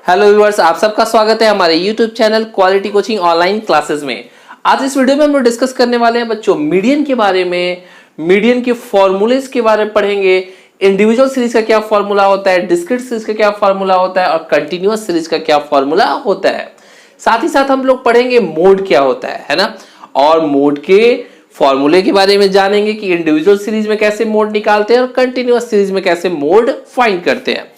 Hello viewers, आप सबका स्वागत है हमारे YouTube channel quality coaching online classes में। आज इस वीडियो में हम लोग डिस्कस करने वाले हैं बच्चों मीडियन के बारे में, मीडियन के फॉर्मूलेस के बारे में पढ़ेंगे। इंडिविजुअल सीरीज का क्या फॉर्मूला होता है, डिस्क्रीट सीरीज का क्या फॉर्मूला होता है और कंटिन्यूअस सीरीज का क्या फॉर्मूला होता है। साथ ही साथ हम लोग पढ़ेंगे मोड क्या होता है ना, और मोड के फॉर्मूले के बारे में जानेंगे कि इंडिविजुअल सीरीज में कैसे मोड निकालते हैं और कंटिन्यूअस सीरीज में कैसे मोड फाइंड करते हैं।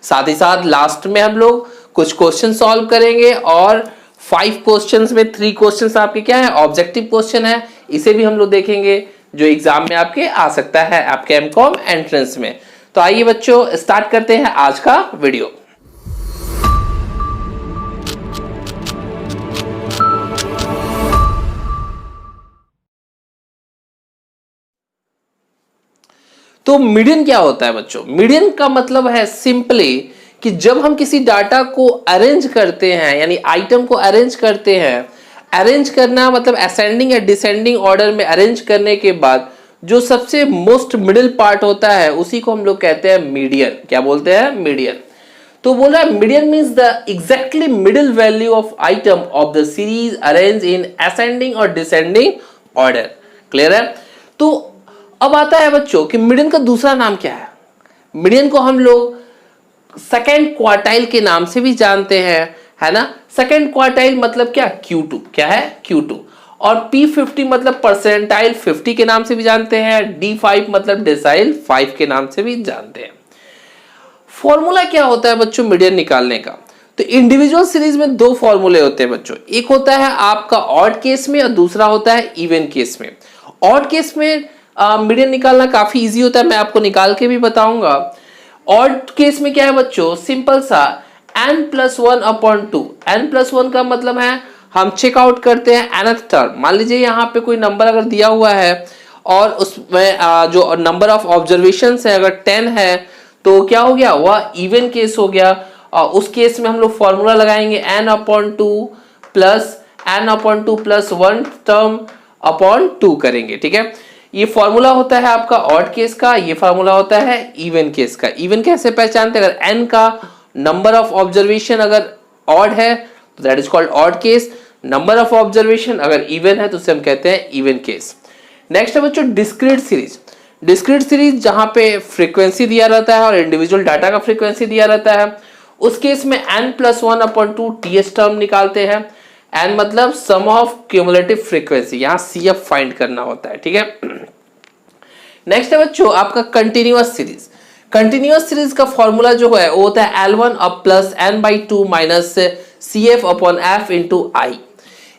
साथ ही साथ लास्ट में हम लोग कुछ क्वेश्चन सॉल्व करेंगे और 5 क्वेश्चंस में 3 क्वेश्चंस आपके क्या है, ऑब्जेक्टिव क्वेश्चन है। इसे भी हम लोग देखेंगे जो एग्जाम में आपके आ सकता है आपके एमकॉम एंट्रेंस में। तो आइए बच्चों स्टार्ट करते हैं आज का वीडियो। तो मीडियन क्या होता है बच्चों? मीडियन का मतलब है सिंपली कि जब हम किसी डाटा को अरेंज करते हैं, यानी आइटम को अरेंज करते हैं, अरेंज करना मतलब असेंडिंग या डिसेंडिंग ऑर्डर में अरेंज करने के बाद जो सबसे मोस्ट मिडिल पार्ट होता है उसी को हम लोग कहते हैं मीडियन। क्या बोलते हैं? मीडियन। तो बोल रहा है median means the exactly middle value of item of the series arrange in ascending और डिसेंडिंग ऑर्डर। क्लियर है? तो अब आता है बच्चों कि मीडियन का दूसरा नाम क्या है। मीडियन को हम लोग सेकेंड क्वार्टाइल के नाम से भी जानते हैं, है ना। सेकेंड क्वार्टाइल मतलब क्या? Q2। क्या है? Q2। और P50 मतलब परसेंटाइल 50 के नाम से भी जानते हैं। D5 मतलब डेसाइल 5 के नाम से भी जानते हैं। फॉर्मूला क्या होता है बच्चों मीडियन निकालने का? तो इंडिविजुअल सीरीज में 2 फॉर्मूले होते हैं बच्चों। एक होता है आपका ऑड केस में और दूसरा होता है इवन केस में। ऑड केस में मीडियन निकालना काफी इजी होता है, मैं आपको निकाल के भी बताऊंगा। ऑड केस में क्या है बच्चों? सिंपल सा n+1/2। n+1 का मतलब है हम चेकआउट करते हैं nth टर्म। मान लीजिए यहाँ पे कोई नंबर अगर दिया हुआ है और उसमें जो नंबर ऑफ ऑब्जर्वेशंस है अगर 10 है तो क्या हो गया? वह इवन केस हो गया। उस केस में हम लोग फॉर्मूला लगाएंगे n/2 प्लस 1 टर्म अपॉन 2 करेंगे। ठीक है, ये फॉर्मूला होता है आपका ऑड केस का, ये फॉर्मूला होता है इवन केस का। इवन कैसे पहचानते हैं? अगर n का नंबर ऑफ ऑब्जर्वेशन अगर ऑड है तो that is called odd case. Number of observation अगर इवन है तो उसे हम कहते हैं इवन केस। नेक्स्ट है बच्चों डिस्क्रीट सीरीज। डिस्क्रीट सीरीज जहां पे फ्रीक्वेंसी दिया रहता है और इंडिविजुअल डाटा का फ्रीक्वेंसी दिया रहता है, उस केस में n+1/2 ts टर्म निकालते हैं। n मतलब सम ऑफ क्यूमुलेटिव फ्रीक्वेंसी, यहां CF फाइंड करना होता है। ठीक है, नेक्स्ट है बच्चों आपका कंटिन्यूअस सीरीज। कंटिन्यूअस सीरीज का फॉर्मूला जो है वो होता है L1 plus n/2 minus CF/F into I।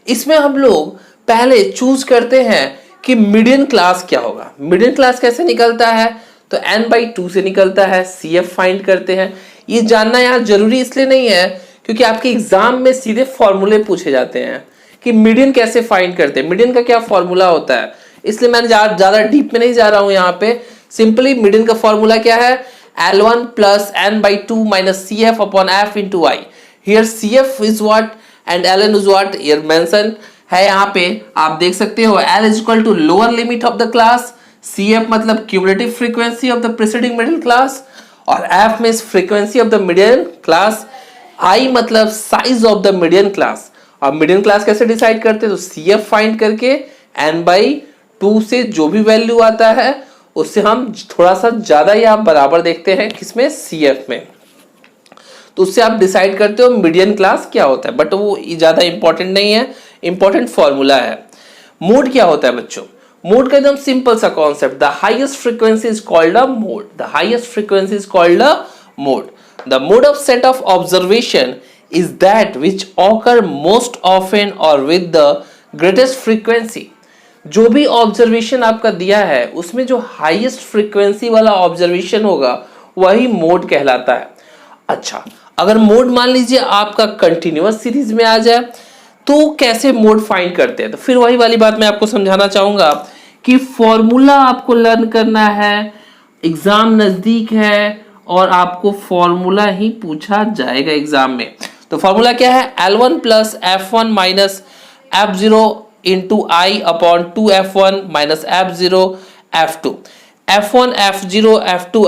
इसमें हम लोग पहले चूज करते हैं कि मीडियन क्लास क्या होगा। मीडियन क्लास कैसे निकलता है? तो n/2 से निकलता है। CF फाइंड करते हैं। ये जानना यहाँ जरूरी इसलिए नहीं है क्योंकि आपके एग्जाम में सीधे फॉर्मूले पूछे जाते हैं कि मीडियन कैसे फाइंड करते हैं, मीडियन का क्या फॉर्मूला होता है। इसलिए मैं ज्यादा डीप में नहीं जा रहा हूं यहाँ पे। सिंपली मीडियन का फॉर्मूला क्या है? L1 plus n/2 minus CF/F into I। Here CF is what and Ln is what here mention है। यहाँ पे आप देख सकते हो L is equal to lower limit of the class, CF मतलब cumulative frequency of the preceding middle class और F means frequency of the median class, I मतलब size of the median class. अब मीडियन क्लास कैसे decide करते हैं? तो CF find करके n/2 से जो भी वैल्यू आता है उससे हम थोड़ा सा ज्यादा या बराबर देखते हैं किसमें? CF में। तो उससे आप डिसाइड करते हो मीडियन क्लास क्या होता है, बट वो ज्यादा इंपॉर्टेंट नहीं है, इंपॉर्टेंट फॉर्मूला है। मोड क्या होता है बच्चों? मोड का एकदम सिंपल सा concept, the highest frequency is called a mode. The highest frequency is called a mode. The mode of set of observation is that which occur most often or with the greatest frequency। जो भी observation आपका दिया है उसमें जो highest frequency वाला observation होगा वही मोड कहलाता है। अच्छा, अगर मोड मान लीजिए आपका कंटिन्यूअस सीरीज में आ जाए तो कैसे मोड फाइंड करते हैं? तो फिर वही वाली बात मैं आपको समझाना चाहूंगा कि फॉर्मूला आपको लर्न करना है, एग्जाम नजदीक है और आपको फॉर्मूला ही पूछा जाएगा एग्जाम में। तो फॉर्मूला क्या है? L1 plus F1 minus F0 into I upon 2F1 minus F0 F2। F1 F0 F2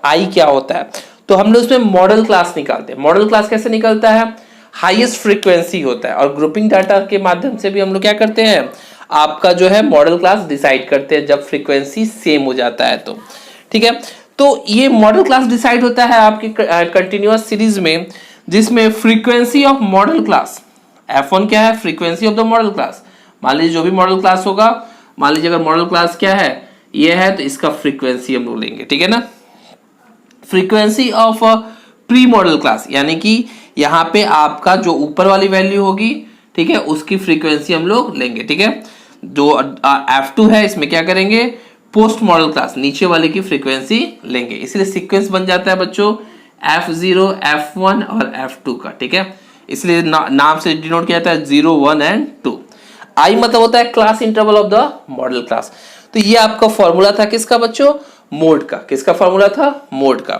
I क्या होता है? तो तो हम लोग उसमें मॉडल क्लास निकालते हैं। मॉडल क्लास कैसे निकलता है, हाईएस्ट फ्रीक्वेंसी होता है, और ग्रुपिंग डाटा के माध्यम से भी हम लोग क्या करते हैं, आपका जो है मॉडल क्लास डिसाइड करते हैं जब फ्रीक्वेंसी सेम हो जाता है तो, ठीक है। तो ये मॉडल क्लास डिसाइड होता है आपकी कंटिन्यूअस सीरीज में, जिसमें frequency of model class F1 क्या है, frequency of the model class. मान लीजिए जो भी मॉडल क्लास होगा, मान लीजिए अगर मॉडल क्लास क्या है, ये है, तो इसका फ्रीक्वेंसी हम लोग लेंगे, ठीक है ना। Frequency of pre model class, यानी कि यहाँ पे आपका जो ऊपर वाली वैल्यू होगी, ठीक है, उसकी फ्रीक्वेंसी हम लोग लेंगे, ठीक है। जो F2 है इसमें क्या करेंगे, पोस्ट मॉडल क्लास नीचे वाले की फ्रीक्वेंसी लेंगे, इसलिए सीक्वेंस बन जाता है बच्चों F0, F1 और F2 का, ठीक है। इसलिए नाम से डिनोट किया जाता है 0, 1 एंड 2। आई मतलब होता है class interval of the model class. तो ये आपका फॉर्मूला था किसका बच्चों, मोड का। किसका फॉर्मूला था, मोड का।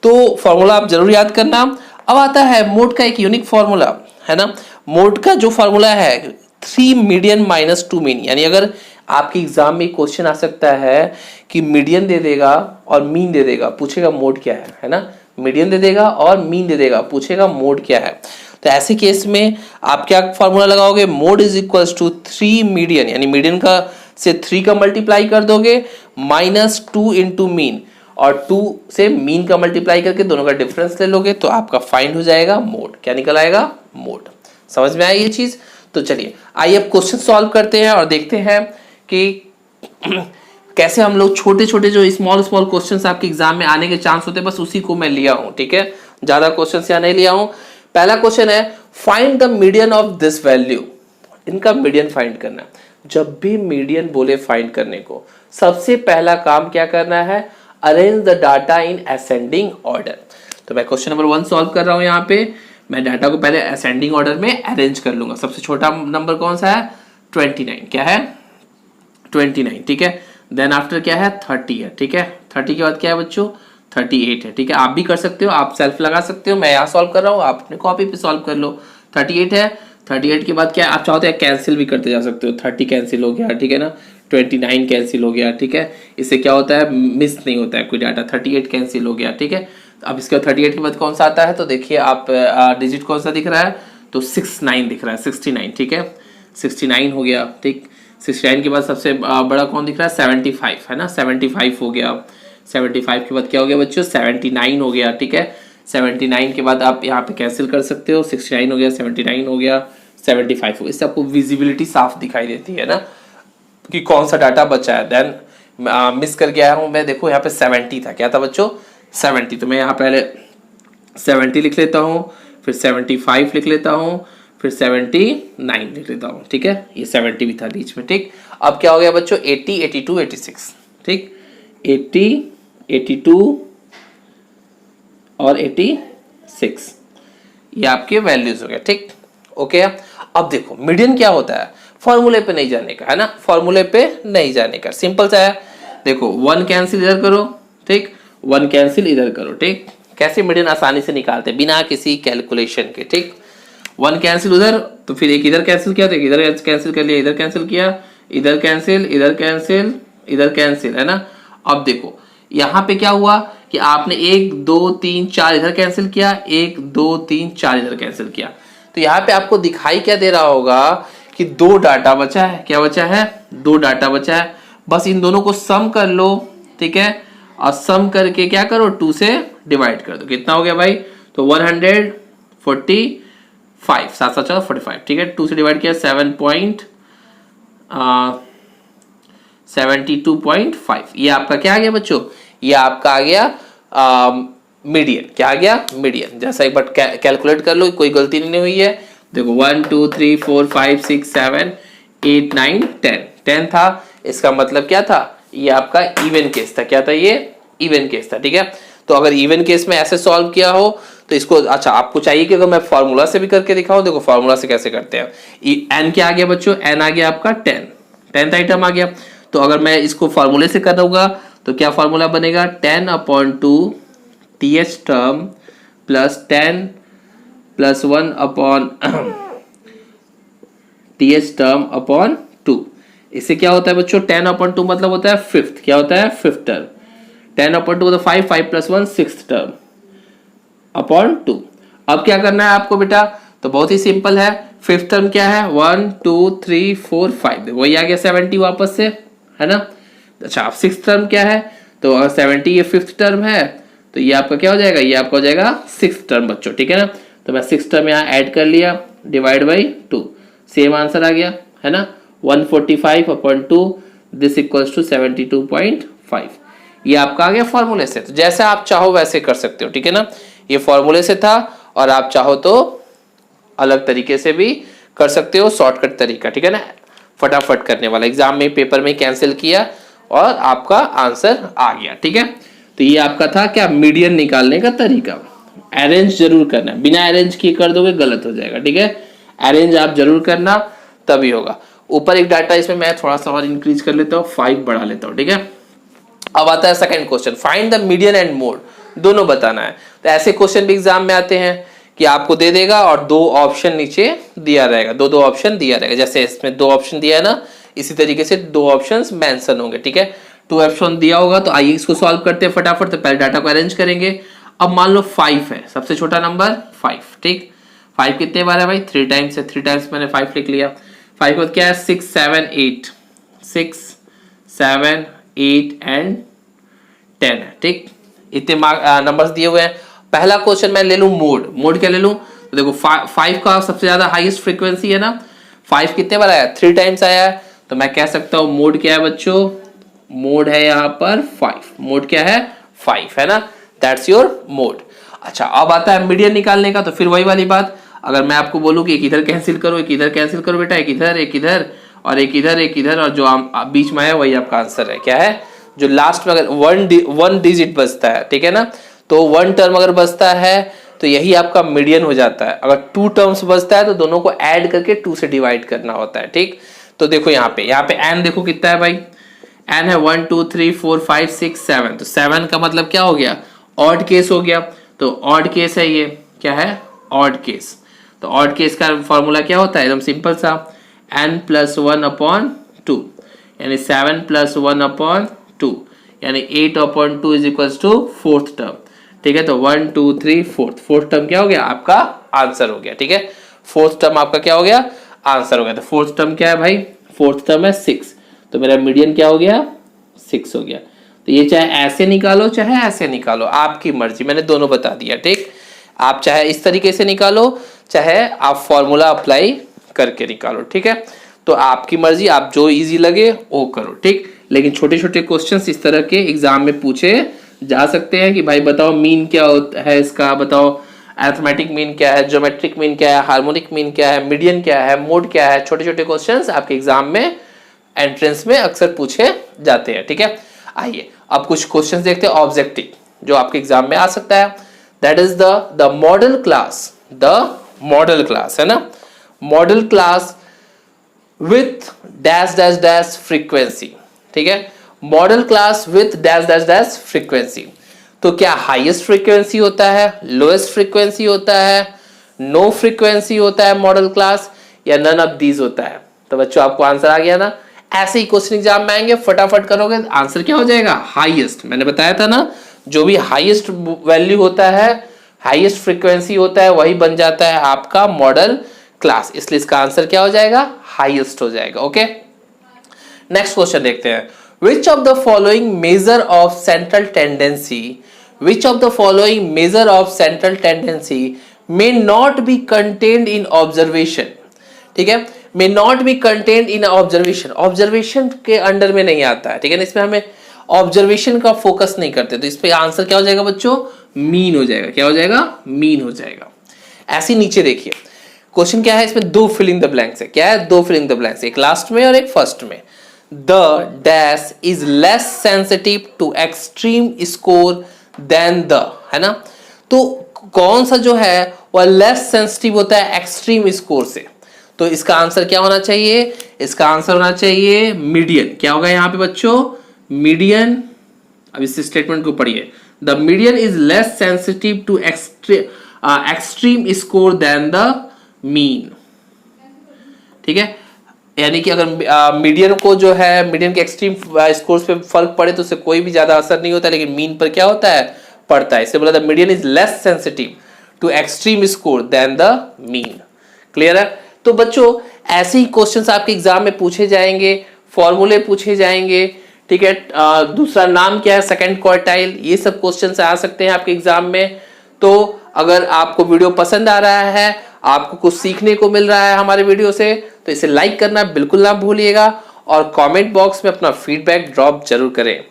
तो फॉर्मूला आप जरूर याद करना। अब आता है मोड का एक यूनिक फॉर्मूला, है ना। मोड का जो फॉर्मूला है 3 मीडियन माइनस 2 मीन, यानी अगर आपके एग्जाम में क्वेश्चन आ सकता है कि मीडियन दे देगा और मीन दे देगा, पूछेगा मोड क्या है ना। मीडियन दे देगा और मीन दे देगा, पूछेगा मोड क्या है। तो ऐसे केस में आप क्या फॉर्मूला लगाओगे, mode is equals to 3 median, यानी मीडियन का से 3 का मल्टीप्लाई कर दोगे, माइनस 2 इंटू मीन, और 2 से मीन का मल्टीप्लाई करके दोनों का डिफरेंस ले लोगे, तो आपका फाइंड हो जाएगा मोड। क्या निकल आएगा, मोड। समझ में आई ये चीज। तो चलिए आइए अब क्वेश्चन सॉल्व करते हैं और देखते हैं कि कैसे हम लोग छोटे छोटे जो स्मॉल स्मॉल क्वेश्चंस आपके एग्जाम में आने के चांस होते हैं, बस उसी को मैं लिया हूं, ठीक है। ज्यादा क्वेश्चंस यहाँ नहीं लिया हूं। पहला क्वेश्चन है find the median of this value. इनका मीडियन फाइंड करना। जब भी मीडियन बोले फाइंड करने को, सबसे पहला काम क्या करना है, arrange the data in ascending order. तो मैं क्वेश्चन नंबर 1 सॉल्व कर रहा हूं। यहाँ पे मैं डाटा को पहले असेंडिंग ऑर्डर में अरेंज कर लूंगा। सबसे छोटा नंबर कौन सा है, 29। क्या है, 29, ठीक है। देन आफ्टर क्या है, 30 है, ठीक है। 30 के बाद क्या है बच्चों, 38 है, ठीक है। आप भी कर सकते हो, आप सेल्फ लगा सकते हो, मैं यहाँ सॉल्व कर रहा हूँ, आप अपने कॉपी पे सॉल्व कर लो। 38 है। 38 के बाद क्या है, आप चाहो तो कैंसिल भी करते जा सकते हो। 30 कैंसिल हो गया, ठीक है ना। 29 कैंसिल हो गया, ठीक है। इससे क्या होता है, मिस नहीं होता है कोई डाटा। 38 कैंसिल हो गया, ठीक है। अब इसके बाद 38 के बाद कौन सा आता है, तो देखिए आप डिजिट कौन सा दिख रहा है, तो 69 दिख रहा है, 69, ठीक है। 69 हो गया, ठीक। 69 के बाद सबसे बड़ा कौन दिख रहा है, 75 है ना, 75 हो गया। 75 के बाद क्या हो गया बच्चों, 79 हो गया, ठीक है। 79 के बाद आप यहाँ पे कैंसिल कर सकते हो, 69 हो गया, 79 हो गया, 75 हो गया। इससे आपको विजिबिलिटी साफ दिखाई देती है ना कि कौन सा डाटा बचा है। देन मिस कर गया हूँ मैं, देखो यहाँ पे 70 था, क्या था बच्चों, 70। तो मैं यहाँ पहले 70 लिख लेता हूँ, फिर 75 लिख लेता हूँ, फिर 79 लिख लेता हूँ, ठीक है। ये 70 भी था बीच में, ठीक। अब क्या हो गया बच्चों, 80, 82, 86, ठीक। 80, 82 और 86, ये आपके वैल्यूज हो गया, ठीक। ओके। अब देखो मीडियन क्या होता है, फॉर्मूले पे नहीं जाने का, है ना, फॉर्मूले पे नहीं जाने का, सिंपल सा है। देखो 1 कैंसिल इधर करो, ठीक, 1 कैंसिल इधर करो, ठीक। कैसे मीडियन आसानी से निकालते हैं बिना किसी कैलकुलेशन के, ठीक। 1 कैंसिल उधर, तो फिर एक इधर कैंसिल किया, तो इधर कैंसिल कर लिया, इधर कैंसिल किया, इधर कैंसिल, इधर कैंसिल, इधर कैंसिल, है ना। अब देखो यहाँ पे क्या हुआ कि आपने 1 2 3 4 इधर कैंसिल किया, 1 2 3 4 इधर कैंसिल किया। तो यहाँ पे आपको दिखाई क्या दे रहा होगा कि 2 डाटा बचा है। क्या बचा है, 2 डाटा बचा है। बस इन दोनों को सम कर लो, ठीक है, और सम करके क्या करो, 2 से डिवाइड कर दो। कितना हो गया भाई, तो 145, 7 7 45, ठीक है। 2 से डिवाइड किया 72.5। ये आपका क्या आ गया बच्चों, ये आपका आ गया मीडियन। क्या आ गया, मीडियन। जैसा एक बार कैलकुलेट कर लो, कोई गलती नहीं हुई है। देखो 1 2 3 4 5 6 7 8 9 10 था। इसका मतलब क्या था, ये आपका इवन केस था। क्या था, ये इवन केस था, ठीक है। तो अगर इवन केस में ऐसे सॉल्व किया हो तो इसको, अच्छा आपको चाहिए कि अगर मैं फॉर्मूला से भी करके दिखाऊं, देखो फॉर्मूला से कैसे करते हैं। एन क्या आ गया बच्चों, एन आ गया आपका 10th आइटम आ गया। तो अगर मैं इसको फॉर्मूले से करूंगा तो क्या फॉर्मूला बनेगा, 10/2 th term plus 10 plus 1 th term upon 2। इससे क्या होता है बच्चों, 10/2 मतलब होता है 5th। क्या होता है, 5th टर्म। 10/2 मतलब 5 5 + 1 6th टर्म, अपॉन 2। अब क्या करना है आपको बेटा, तो बहुत ही सिंपल है। फिफ्थ टर्म क्या है, 1 2 3 4 5, वही आ गया 70 वापस से, है ना। अच्छा अब सिक्स टर्म क्या है, तो अगर 70 ये फिफ्थ टर्म है तो ये आपका क्या हो जाएगा, ये आपका हो जाएगा सिक्स टर्म बच्चों, ठीक है ना। तो मैं सिक्स टर्म यहाँ ऐड कर लिया, डिवाइड बाई 2, सेम आंसर आ गया, है ना। 145 अपॉन 2 दिस इक्वल्स टू 72.5। ये आपका आ गया फॉर्मूले से। तो जैसे आप चाहो वैसे कर सकते हो, ठीक है ना। ये फॉर्मूले से था और आप चाहो तो अलग तरीके से भी कर सकते हो, शॉर्टकट तरीका, ठीक है ना, फटाफट करने वाला। एग्जाम में पेपर में कैंसिल किया और आपका आंसर आ गया, ठीक है। तो ये आपका था क्या, मीडियन निकालने का तरीका। अरेंज जरूर करना है, बिना अरेंज किए कर दोगे गलत हो जाएगा, ठीक है। अरेंज आप जरूर करना तभी होगा। ऊपर एक डाटा इसमें मैं थोड़ा सा और इंक्रीज कर लेता हूँ, 5 बढ़ा लेता हूँ, ठीक है। अब आता है second question, find the median and mode, दोनों बताना है। तो ऐसे क्वेश्चन भी एग्जाम में आते हैं कि आपको दे देगा और दो ऑप्शन नीचे दिया रहेगा, दो ऑप्शन दिया रहेगा। जैसे इसमें दो ऑप्शन दिया है ना, इसी तरीके से दो ऑप्शंस मेंशन होंगे, ठीक है। 2 ऑप्शन दिया होगा तो आइए इसको सॉल्व करते हैं फटाफट। तो पहले डाटा को अरेंज करेंगे। अब मान लो 5 है, सबसे छोटा नंबर 5, ठीक। 5 कितने बार है भाई, 3 टाइम्स है, 3 टाइम्स मैंने 5 लिख लिया। 5 को क्या है, 6 7 8, 6 7 8 एंड 10 है, ठीक। इतने नंबर्स दिए हुए हैं। पहला क्वेश्चन मैं ले लूं मोड, मोड क्या ले लूं, तो देखो 5 का सबसे ज्यादा हाईएस्ट फ्रीक्वेंसी है ना। 5 कितने बार आया, 3 टाइम्स आया है, तो मैं कह सकता हूं मोड क्या है बच्चों, मोड है यहाँ पर 5। मोड क्या है, 5 है ना, दैट्स योर मोड। अच्छा अब आता है मीडियन निकालने का। तो फिर वही वाली बात, अगर मैं आपको बोलूं कि एक इधर कैंसिल करो, एक इधर कैंसिल करो बेटा, एक इधर और एक इधर एक इधर, और जो बीच में है वही आपका आंसर है। क्या है, जो लास्ट में अगर वन डिजिट बचता है, ठीक है ना, तो 1 टर्म अगर बचता है तो यही आपका मीडियन हो जाता है। अगर 2 टर्म्स बचता है तो दोनों को ऐड करके 2 से डिवाइड करना होता है, ठीक। तो देखो यहाँ पे एन देखो कितना है भाई, एन है 1 2 3 4 5 6 7। तो 7 का मतलब क्या हो गया, ऑड केस हो गया। तो ऑड केस है ये, क्या है, ऑड केस। तो ऑड केस का फॉर्मूला क्या होता है, एकदम सिंपल सा, n प्लस 1 अपॉन 2, यानी 7 प्लस 1 अपॉन 2, यानी 8 upon 2 is equal to fourth term, ठीक है। तो 1 2 3 फोर्थ टर्म क्या हो गया, आपका आंसर हो गया, ठीक है। फोर्थ टर्म आपका क्या हो गया, आंसर हो गया। तो फोर्थ टर्म क्या है भाई, फोर्थ टर्म है 6, तो मेरा मीडियन क्या हो गया, 6 हो गया। तो ये चाहे ऐसे निकालो चाहे ऐसे निकालो, आपकी मर्जी, मैंने दोनों बता दिया, ठीक। आप चाहे इस तरीके से निकालो, चाहे आप फॉर्मूला अप्लाई करके निकालो, ठीक है। तो आपकी मर्जी, आप जो इजी लगे वो करो, ठीक। लेकिन छोटे छोटे क्वेश्चंस इस तरह के एग्जाम में पूछे जा सकते हैं कि भाई बताओ मीन क्या होता है इसका, बताओ अरिथमेटिक मीन क्या है, ज्योमेट्रिक मीन क्या है, हार्मोनिक मीन क्या है, मीडियन क्या है, मोड क्या है। छोटे छोटे क्वेश्चंस आपके एग्जाम में एंट्रेंस में अक्सर पूछे जाते हैं, ठीक है। आइए अब कुछ क्वेश्चंस देखते हैं ऑब्जेक्टिव जो आपके एग्जाम में आ सकता है। That is the model class, the model class है ना, model class with dash dash dash frequency, ठीक है। Model class with dash dash dash frequency, तो क्या हाईएस्ट फ्रीक्वेंसी होता है, लोएस्ट फ्रीक्वेंसी होता है, नो फ्रीक्वेंसी होता है मॉडल क्लास, या नन ऑफ दीज होता है। तो बच्चों आपको आंसर आ गया ना। ऐसे ही क्वेश्चन एग्जाम में आएंगे, फटाफट करोगे आंसर क्या हो जाएगा, हाईएस्ट। मैंने बताया था ना, जो भी हाईएस्ट वैल्यू होता है, हाईएस्ट फ्रीक्वेंसी होता है, वही बन जाता है आपका मॉडल क्लास, इसलिए इसका आंसर क्या हो जाएगा, हाईएस्ट हो जाएगा। ओके, नेक्स्ट क्वेश्चन देखते हैं। Which of the following measure of central tendency, which of the following measure of central tendency may not be contained in observation, ठीक है। may not be contained in observation, observation के under में नहीं आता है, ठीक है ना। इसमें हमें ऑब्जर्वेशन का फोकस नहीं करते, तो इस पे आंसर क्या हो जाएगा बच्चों, मीन हो जाएगा। क्या हो जाएगा, मीन हो जाएगा। ऐसे नीचे देखिए क्वेश्चन क्या है, इसमें दो फिलिंग द ब्लैंक्स है। क्या है, दो फिलिंग द ब्लैंक्स, एक लास्ट में और एक फर्स्ट में। The dash is less sensitive to extreme score than the, है ना। तो कौन सा जो है वह लेस सेंसिटिव होता है एक्सट्रीम स्कोर से, तो इसका आंसर क्या होना चाहिए, इसका आंसर होना चाहिए मीडियन। क्या होगा यहाँ पे बच्चों, मीडियन। अब इस स्टेटमेंट को पढ़िए, the median is less sensitive to extreme score than the mean, ठीक है। यानी कि अगर मीडियन को जो है, मीडियन के एक्सट्रीम स्कोर्स पे फर्क पड़े तो उससे कोई भी ज्यादा असर नहीं होता, लेकिन मीन पर क्या होता है, पड़ता है। इससे बोला था median is less sensitive to extreme score than the mean. Clear है? तो बच्चों ऐसे ही क्वेश्चंस आपके एग्जाम में पूछे जाएंगे, फॉर्मूले पूछे जाएंगे, ठीक है। दूसरा नाम क्या है सेकंड क्वार्टाइल, ये सब क्वेश्चंस आ सकते हैं आपके एग्जाम में। तो अगर आपको वीडियो पसंद आ रहा है, आपको कुछ सीखने को मिल रहा है हमारे वीडियो से, तो इसे लाइक करना बिल्कुल ना भूलिएगा और कमेंट बॉक्स में अपना फीडबैक ड्रॉप जरूर करें।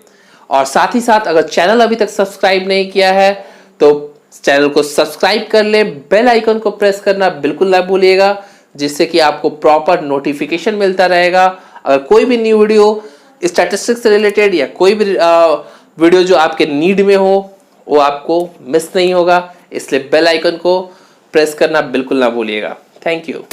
और साथ ही साथ अगर चैनल अभी तक सब्सक्राइब नहीं किया है तो चैनल को सब्सक्राइब कर ले, बेल आइकन को प्रेस करना बिल्कुल ना भूलिएगा, जिससे कि आपको प्रॉपर नोटिफिकेशन मिलता रहेगा। अगर कोई भी न्यू वीडियो स्टैटिस्टिक्स से रिलेटेड या कोई भी वीडियो जो आपके नीड में हो वो आपको मिस नहीं होगा, इसलिए बेल आइकन को प्रेस करना बिल्कुल ना भूलिएगा। Thank you.